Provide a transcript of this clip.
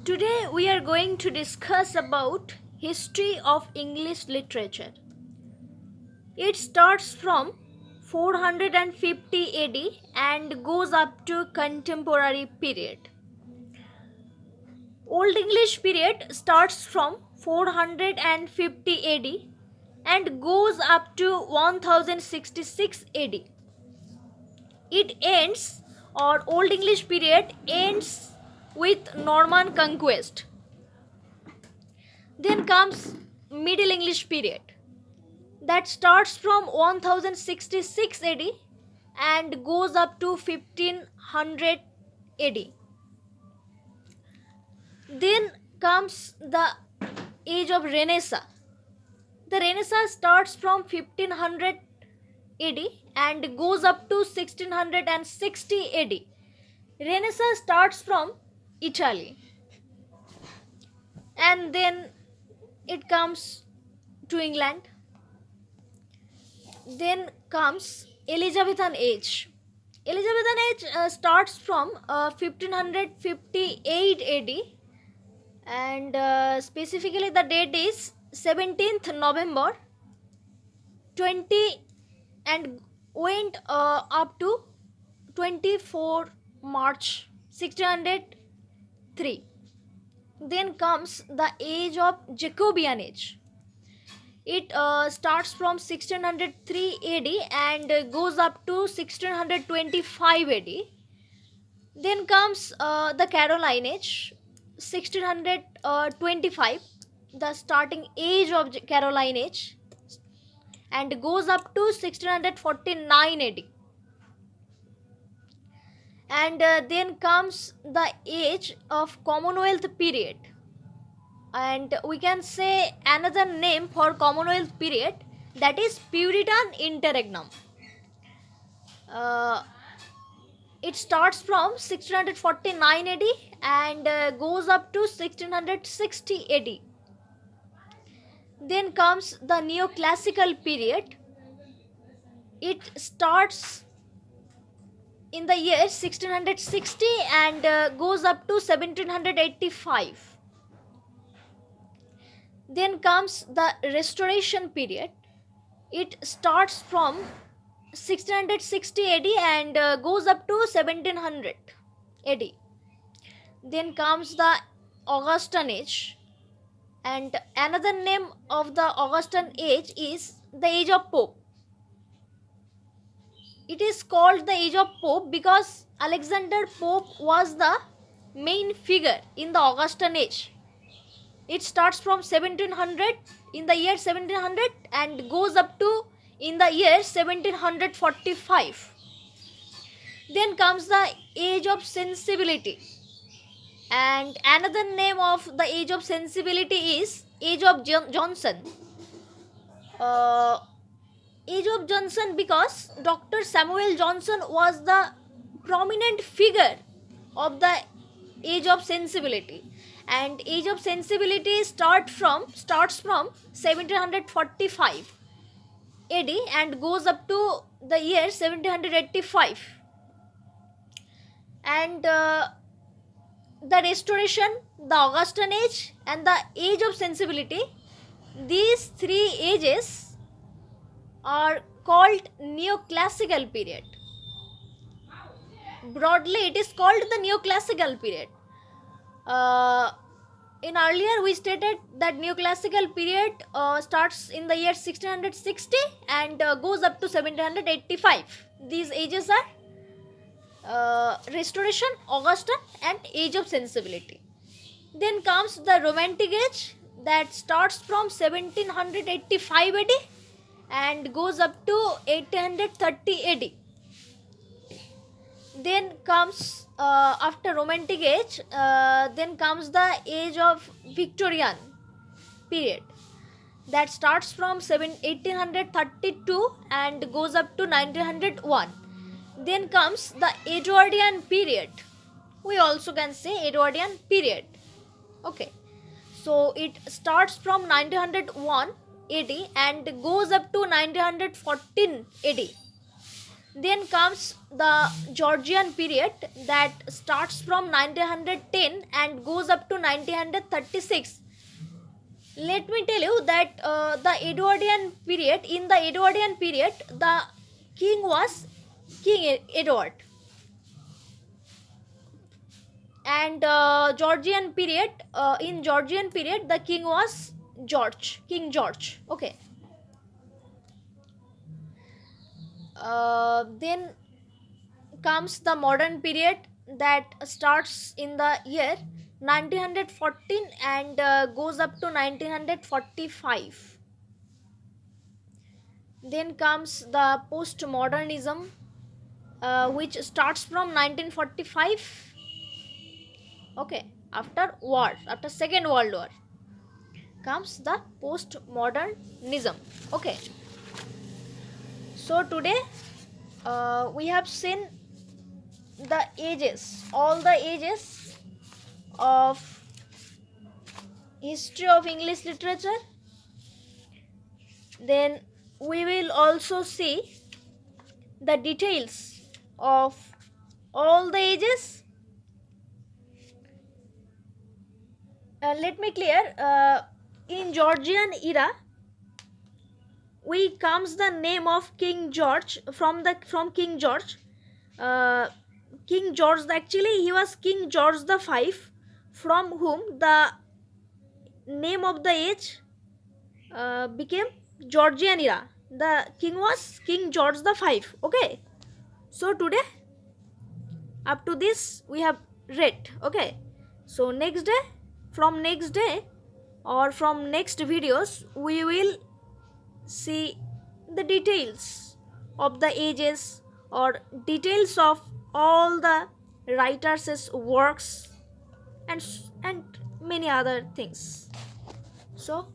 Today we are going to discuss about history of English literature. It starts from 450 AD and goes up to contemporary period. Old English period starts from 450 AD and goes up to 1066 AD. It ends, or Old English period ends with Norman conquest. Then comes Middle English period that starts from 1066 AD and goes up to 1500 AD. Then comes the age of Renaissance. The Renaissance starts from 1500 AD and goes up to 1660 AD. Renaissance starts from Italy and then it comes to England. Then comes Elizabethan age. Elizabethan age starts from 1558 AD and specifically the date is 17th November 20 and went up to 24 March 1603. Then comes the age of Jacobean age. It starts from 1603 AD and goes up to 1625 AD. Then comes the Caroline age, 1625, the starting age of Caroline age, and goes up to 1649 AD. And then comes the age of Commonwealth period, and we can say another name for Commonwealth period, that is Puritan interregnum. It starts from 1649 AD and goes up to 1660 AD. Then comes the neoclassical period. It starts in the year 1660 and goes up to 1785. Then comes the Restoration period. It starts from 1660 AD and goes up to 1700 AD. Then comes the Augustan age, and another name of the Augustan age is the age of Pope. It is called the age of Pope because Alexander Pope was the main figure in the Augustan age. It starts from 1700 in the year 1700 and goes up to in the year 1745. Then comes the age of sensibility, and another name of the age of sensibility is age of Johnson. Age of Johnson because Dr. Samuel Johnson was the prominent figure of the age of sensibility, and age of sensibility starts from 1745 AD and goes up to the year 1785. And the Restoration, the Augustan age, and the age of sensibility, these three ages are called neoclassical period. Broadly, it is called the neoclassical period. In earlier we stated that neoclassical period starts in the year 1660 and goes up to 1785. These ages are Restoration, Augustan, and age of sensibility. Then comes the Romantic age that starts from 1785 AD and goes up to 1830 AD. Then comes after Romantic age, then comes the age of Victorian period that starts from 1832 and goes up to 1901. Then comes the Edwardian period. We also can say Edwardian period. Okay, so it starts from 1901 AD and goes up to 1914 AD. Then comes the Georgian period that starts from 1910 and goes up to 1936. Let me tell you that the Edwardian period, in the Edwardian period, the king was King Edward, and Georgian period, in Georgian period, the king was King George. Okay. Then comes the modern period that starts in the year 1914 and goes up to 1945. Then comes the postmodernism, which starts from 1945. Okay, after Second World War comes the postmodernism. Okay, so today we have seen the ages, all the ages of history of English literature. Then we will also see the details of all the ages. Let me clear, in Georgian era we comes the name of King George from King George. King George, actually he was King George the Five, from whom the name of the age became Georgian era. The king was King George the Five. Okay, so today up to this we have read. Okay, so next day, from next day or from next videos, we will see the details of the ages or details of all the writers' works and many other things. So